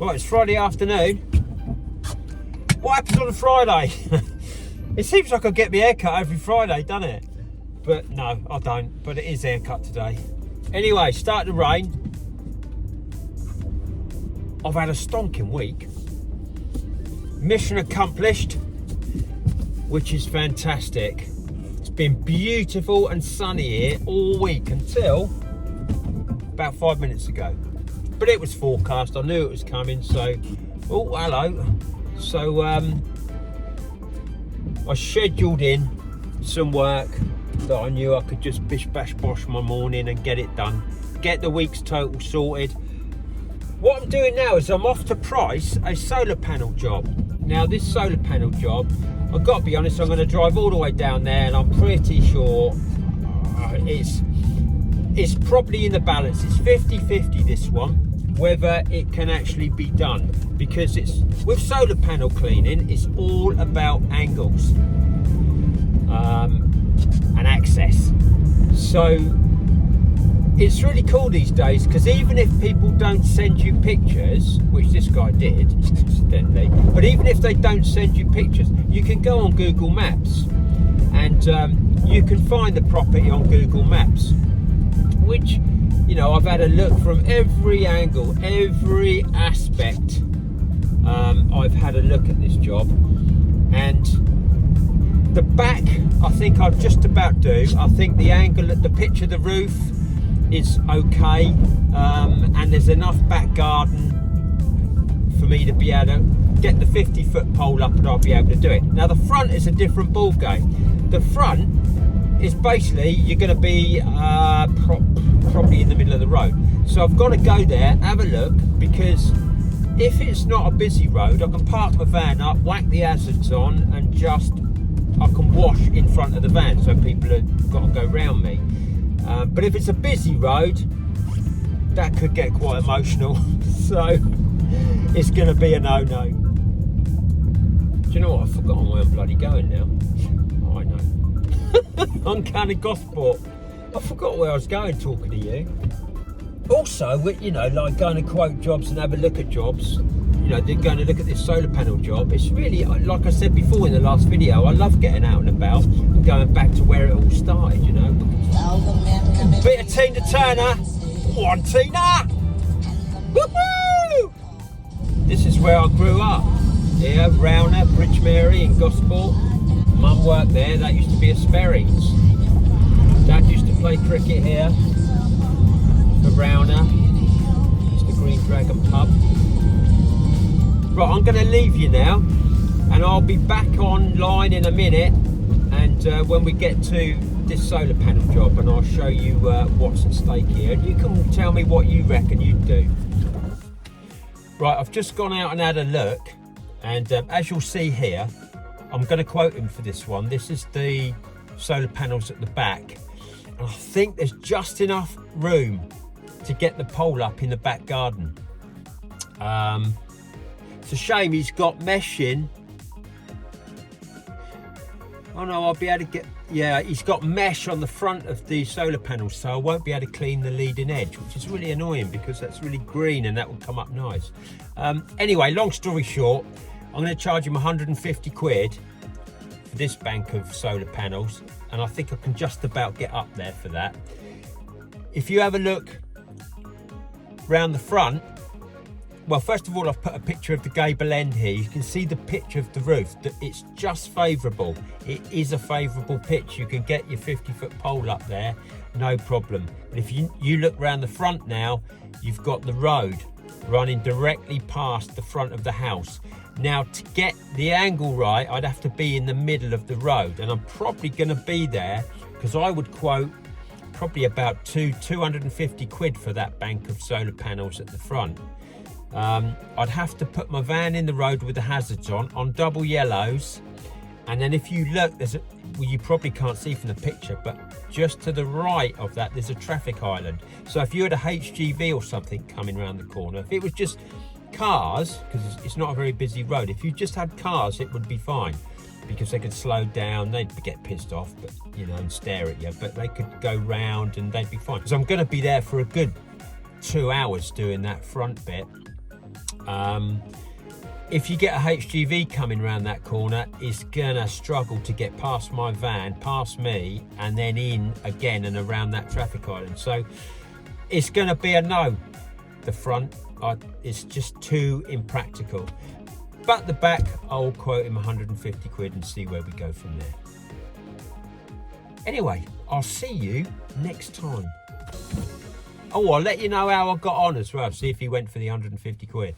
Right, it's Friday afternoon. What happens on a Friday? It seems like I get my haircut every Friday, doesn't it? But no, I don't. But it is haircut today. Anyway, start to rain. I've had a stonking week. Mission accomplished, which is fantastic. It's been beautiful and sunny here all week until about 5 minutes ago. But it was forecast, I knew it was coming, so, oh, hello. So, I scheduled in some work that I knew I could just bish bash bosh my morning and get it done. Get the week's total sorted. What I'm doing now is I'm off to price a solar panel job. Now this solar panel job, I've got to be honest, I'm going to drive all the way down there and I'm pretty sure it's probably in the balance. It's 50-50 this one, whether it can actually be done. Because it's with solar panel cleaning, it's all about angles and access. So it's really cool these days, because even if people don't send you pictures, which this guy did incidentally, but even if they don't send you pictures, you can go on Google Maps and you can find the property on Google Maps, which, you know, I've had a look from every angle, every aspect. I've had a look at this job, and the back I think I've just about do. I think the angle at the pitch of the roof is okay, and there's enough back garden for me to be able to get the 50-foot pole up, and I'll be able to do it. Now the front is a different ball game. The front is basically you're going to be probably in the middle of the road, so I've got to go there, have a look, because if it's not a busy road, I can park my van up, whack the hazards on, and just I can wash in front of the van, so people have got to go round me. But if it's a busy road, that could get quite emotional. So it's going to be a no-no. Do you know what? I've forgotten where I'm bloody going now. Oh, I know. I'm going to Gosport. I forgot where I was going talking to you. Also, you know, like going to quote jobs and have a look at jobs. You know, they're going to look at this solar panel job. It's really, like I said before in the last video, I love getting out and about and going back to where it all started, you know. Bit of Tina Turner. Come on, Tina! Woohoo! This is where I grew up. Here, Rowner, Bridge Mary in Gosport. Mum worked there. That used to be a Sperry's. Dad used to play cricket here. The Rowner. It's the Green Dragon pub. Right, I'm going to leave you now, and I'll be back online in a minute, and when we get to this solar panel job, and I'll show you what's at stake here, and you can tell me what you reckon you'd do. Right, I've just gone out and had a look, and as you'll see here, I'm going to quote him for this one. This is the solar panels at the back, and I think there's just enough room to get the pole up in the back garden. It's a shame he's got mesh in. Oh no, I'll be able to get, yeah, he's got mesh on the front of the solar panels, so I won't be able to clean the leading edge, which is really annoying because that's really green and that will come up nice. Anyway, long story short, I'm going to charge him 150 quid for this bank of solar panels, and I think I can just about get up there for that. If you have a look round the front, well, first of all, I've put a picture of the gable end here. You can see the pitch of the roof. It's just favourable. It is a favourable pitch. You can get your 50-foot pole up there, no problem. But if you look round the front now, you've got the road running directly past the front of the house. Now, to get the angle right, I'd have to be in the middle of the road, and I'm probably going to be there, because I would quote probably about 250 quid for that bank of solar panels at the front. I'd have to put my van in the road with the hazards on double yellows, and then if you look, well, you probably can't see from the picture, but just to the right of that there's a traffic island. So if you had a HGV or something coming around the corner, if it was just cars, because it's not a very busy road, if you just had cars it would be fine, because they could slow down, they'd get pissed off, but you know, and stare at you, but they could go round and they'd be fine. So I'm going to be there for a good 2 hours doing that front bit. If you get a HGV coming around that corner, it's gonna struggle to get past my van, past me, and then in again and around that traffic island. So it's gonna be a no. The front, it's just too impractical. But the back, I'll quote him 150 quid and see where we go from there. Anyway, I'll see you next time. Oh, I'll let you know how I got on as well. See if he went for the 150 quid.